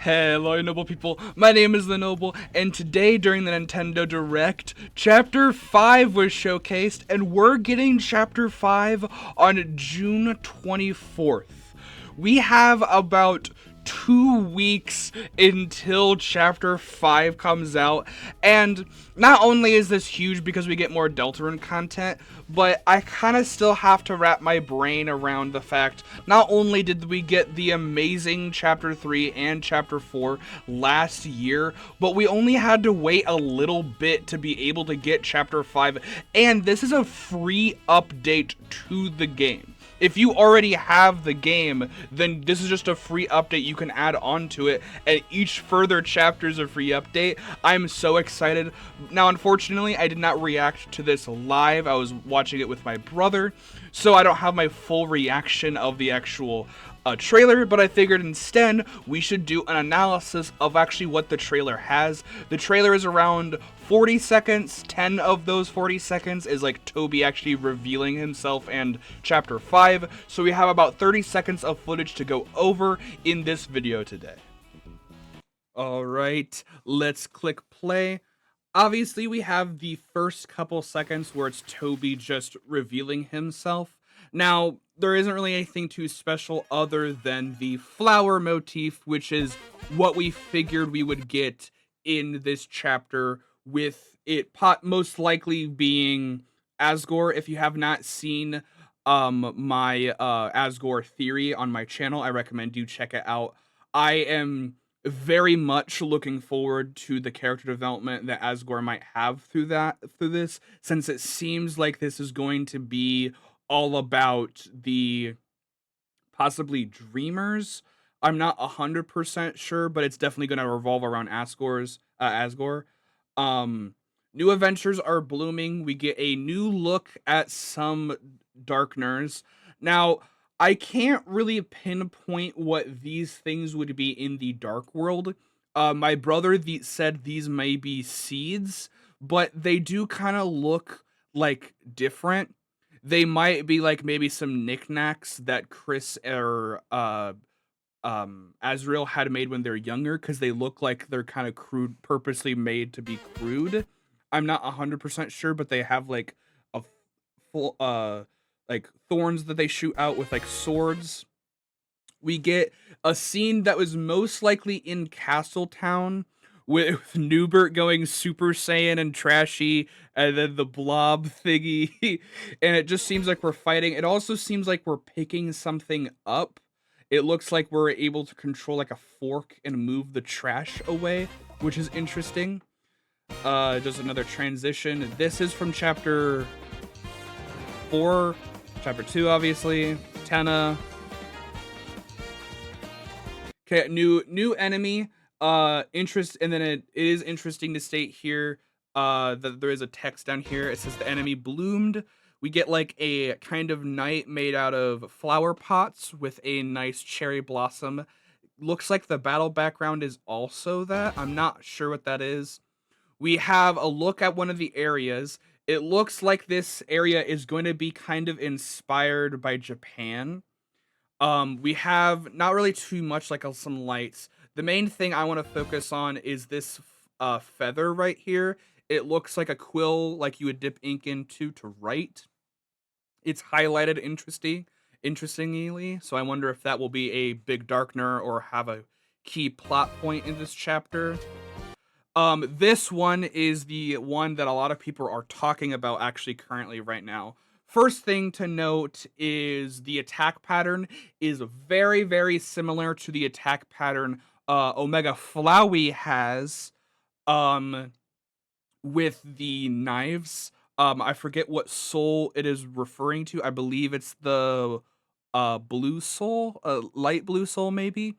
Hello, Noble people. My name is the Noble, and today during the Nintendo Direct, Chapter 5 was showcased, and we're getting Chapter 5 on June 24th. We have about 2 weeks until Chapter 5 comes out, and not only is this huge because we get more Deltarune content, but I kind of still have to wrap my brain around the fact not only did we get the amazing Chapter 3 and Chapter 4 last year, but we only had to wait a little bit to be able to get Chapter 5, and this is a free update to the game. If you already have the game, then this is just a free update you can add on to it, and each further chapter is a free update. I'm so excited. Now, unfortunately, I did not react to this live. I was watching it with my brother, so I don't have my full reaction of the actual trailer, but I figured instead we should do an analysis of actually what the trailer has. The trailer is around 40 seconds. 10 of those 40 seconds is like Toby actually revealing himself and Chapter 5, so we have about 30 seconds of footage to go over in this video today. Alright, let's click play. Obviously, we have the first couple seconds where it's Toby just revealing himself. Now, there isn't really anything too special other than the flower motif, which is what we figured we would get in this chapter, with it most likely being Asgore. If you have not seen my Asgore theory on my channel, I recommend you check it out. I am very much looking forward to the character development that Asgore might have through this, since it seems like this is going to be all about the possibly dreamers. I'm not 100% sure, but it's definitely going to revolve around Asgore. New adventures are blooming. We get a new look at some Darkners. Now, I can't really pinpoint what these things would be in the Dark World. My brother said these may be seeds, but they do kind of look like different. They might be like maybe some knickknacks that Chris or Azrael had made when they're younger, because they look like they're kind of crude, purposely made to be crude. I'm not 100% sure, but they have like a full like thorns that they shoot out with like swords. We get a scene that was most likely in Castletown, with Newbert going Super Saiyan and trashy, and then the blob thingy, and it just seems like we're fighting. It also seems like we're picking something up. It looks like we're able to control like a fork and move the trash away, which is interesting. Just another transition. This is from Chapter 4, Chapter 2, obviously. Tenna. Okay, new enemy. And then it is interesting to state here that there is a text down here. It says the enemy bloomed. We get like a kind of knight made out of flower pots with a nice cherry blossom. Looks like the battle background is also that. I'm not sure what that is. We have a look at one of the areas. It looks like this area is going to be kind of inspired by Japan. We have not really too much, like some lights. The main thing I want to focus on is this feather right here. It looks like a quill, like you would dip ink into to write. It's highlighted interestingly, so I wonder if that will be a big darkener or have a key plot point in this chapter. This one is the one that a lot of people are talking about actually currently right now. First thing to note is the attack pattern is very, very similar to the attack pattern Omega Flowey has with the knives. I forget what soul it is referring to. I believe it's the blue soul, light blue soul maybe.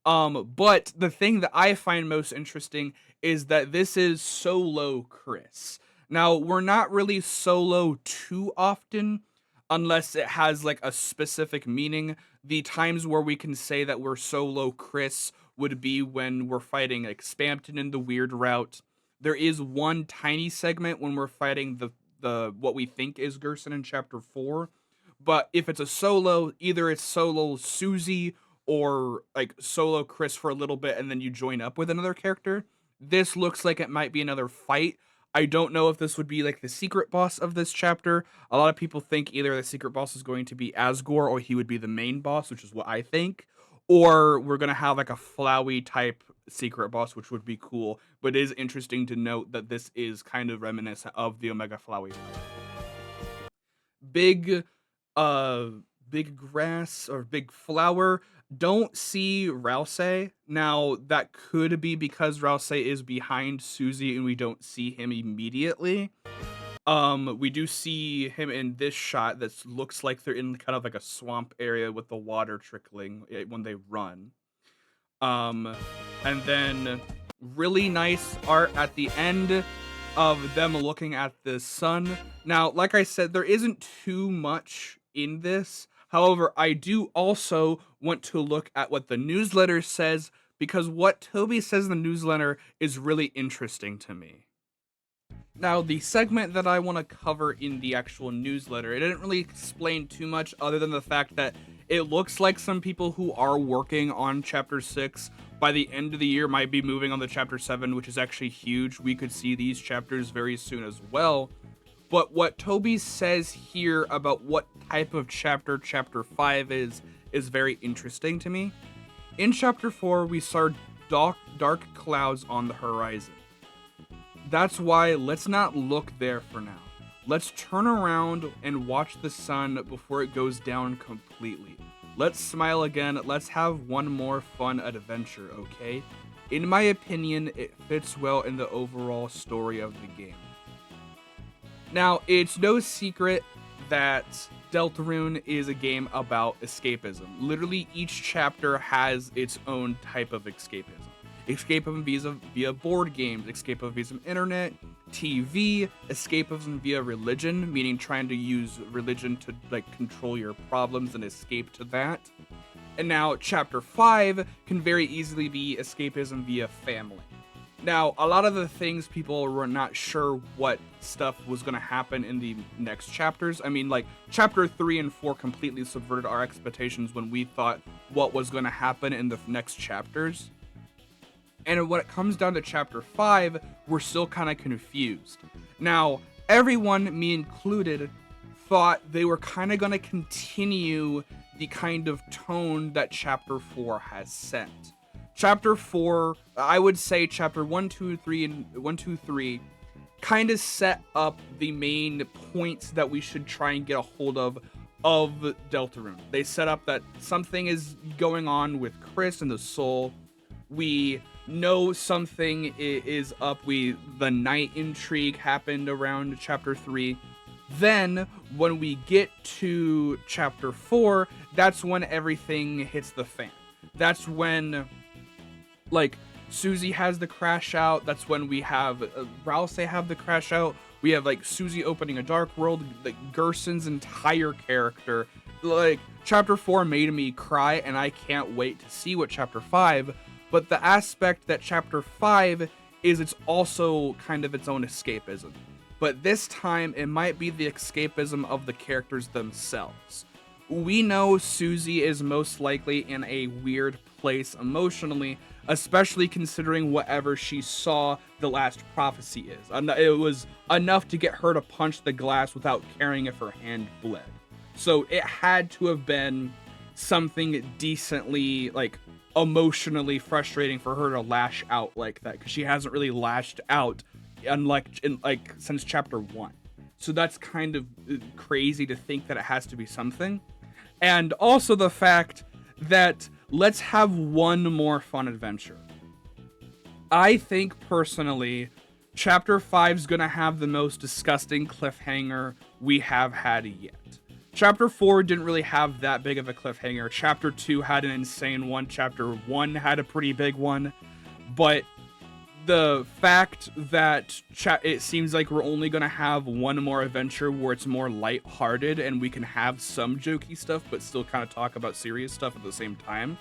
But the thing that I find most interesting is that this is solo Chris. Now, we're not really solo too often unless it has like a specific meaning. The times where we can say that we're solo Chris would be when we're fighting like Spamton in the weird route. There is one tiny segment when we're fighting the what we think is Gerson in Chapter 4. But if it's a solo, either it's solo Susie or like solo Chris for a little bit and then you join up with another character. This looks like it might be another fight. I don't know if this would be like the secret boss of this chapter. A lot of people think either the secret boss is going to be Asgore or he would be the main boss, which is what I think. Or we're going to have like a Flowey type secret boss, which would be cool. But it is interesting to note that this is kind of reminiscent of the Omega Flowey. Big, uh, big grass or big flower. Don't see Rousey. Now, that could be because Rousey is behind Susie and we don't see him immediately. We do see him in this shot that looks like they're in kind of like a swamp area with the water trickling when they run. Um, and then really nice art at the end of them looking at the sun. Now, like I said, there isn't too much in this. However, I do also want to look at what the newsletter says because what Toby says in the newsletter is really interesting to me. Now, the segment that I want to cover in the actual newsletter, it didn't really explain too much other than the fact that it looks like some people who are working on Chapter 6 by the end of the year might be moving on to Chapter 7, which is actually huge. We could see these chapters very soon as well. But what Toby says here about what type of chapter Chapter 5 is very interesting to me. In Chapter 4, we saw dark clouds on the horizon. That's why let's not look there for now. Let's turn around and watch the sun before it goes down completely. Let's smile again. Let's have one more fun adventure, okay? In my opinion, it fits well in the overall story of the game. Now, it's no secret that Deltarune is a game about escapism. Literally, each chapter has its own type of escapism. Escapism via board games, escapism via internet, TV, escapism via religion, meaning trying to use religion to like control your problems and escape to that. And now chapter 5 can very easily be escapism via family. Now, a lot of the things people were not sure what stuff was going to happen in the next chapters. I mean, like, chapter 3 and 4 completely subverted our expectations when we thought what was going to happen in the next chapters. And when it comes down to chapter 5, we're still kind of confused. Now, everyone, me included, thought they were kind of going to continue the kind of tone that chapter 4 has set. Chapter 4, I would say chapter 1, 2, 3, and 1, 2, 3 kind of set up the main points that we should try and get a hold of Deltarune. They set up that something is going on with Chris and the soul. We know something is up. The night intrigue happened around chapter 3. Then, when we get to chapter 4, that's when everything hits the fan. That's when, like, Susie has the crash out. That's when we have Rousey have the crash out. We have, like, Susie opening a dark world. Like, Gerson's entire character. Like, chapter 4 made me cry, and I can't wait to see what chapter 5. But the aspect that chapter 5 is, it's also kind of its own escapism. But this time, it might be the escapism of the characters themselves. We know Susie is most likely in a weird place emotionally, especially considering whatever she saw the last prophecy is. It was enough to get her to punch the glass without caring if her hand bled. So it had to have been something decently, like, emotionally frustrating for her to lash out like that, because she hasn't really lashed out since chapter 1. So that's kind of crazy to think that it has to be something. And also the fact that let's have one more fun adventure. I think personally chapter 5 is gonna have the most disgusting cliffhanger we have had yet. Chapter 4 didn't really have that big of a cliffhanger. Chapter 2 had an insane one. Chapter 1 had a pretty big one. But the fact that it seems like we're only going to have one more adventure where it's more lighthearted and we can have some jokey stuff but still kind of talk about serious stuff at the same time,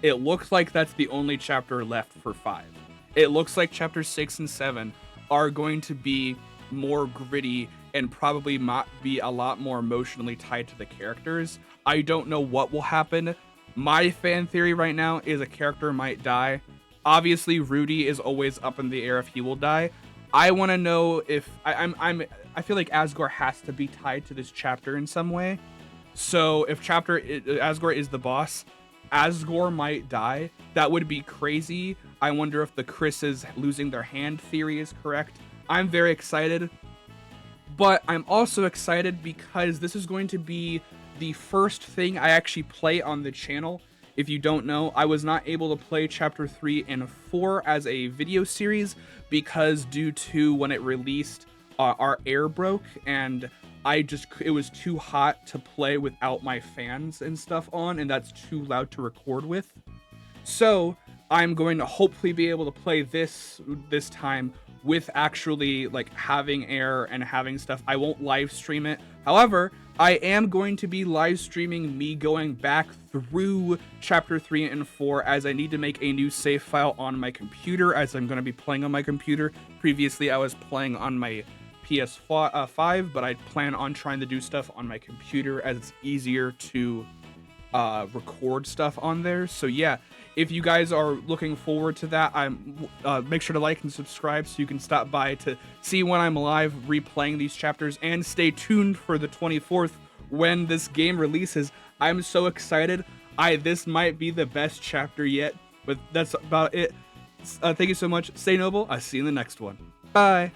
it looks like that's the only chapter left for 5. It looks like chapter 6 and 7 are going to be more gritty and probably might be a lot more emotionally tied to the characters. I don't know what will happen. My fan theory right now is a character might die. Obviously, Rudy is always up in the air if he will die. I want to know if I feel like Asgore has to be tied to this chapter in some way. So if Asgore is the boss, Asgore might die. That would be crazy. I wonder if the Chris's losing their hand theory is correct. I'm very excited. But I'm also excited because this is going to be the first thing I actually play on the channel. If you don't know, I was not able to play Chapter 3 and 4 as a video series because due to when it released, our air broke and it was too hot to play without my fans and stuff on, and that's too loud to record with. So I'm going to hopefully be able to play this time with actually like having air and having stuff. I won't live stream it. However, I am going to be live streaming me going back through Chapter 3 and 4 as I need to make a new save file on my computer as I'm going to be playing on my computer. Previously, I was playing on my PS5, but I plan on trying to do stuff on my computer as it's easier to record stuff on there. So yeah, if you guys are looking forward to that, make sure to like and subscribe so you can stop by to see when I'm live replaying these chapters, and stay tuned for the 24th when this game releases. I'm so excited. This might be the best chapter yet, but that's about it. Thank you so much. Stay noble. I'll see you in the next one. Bye.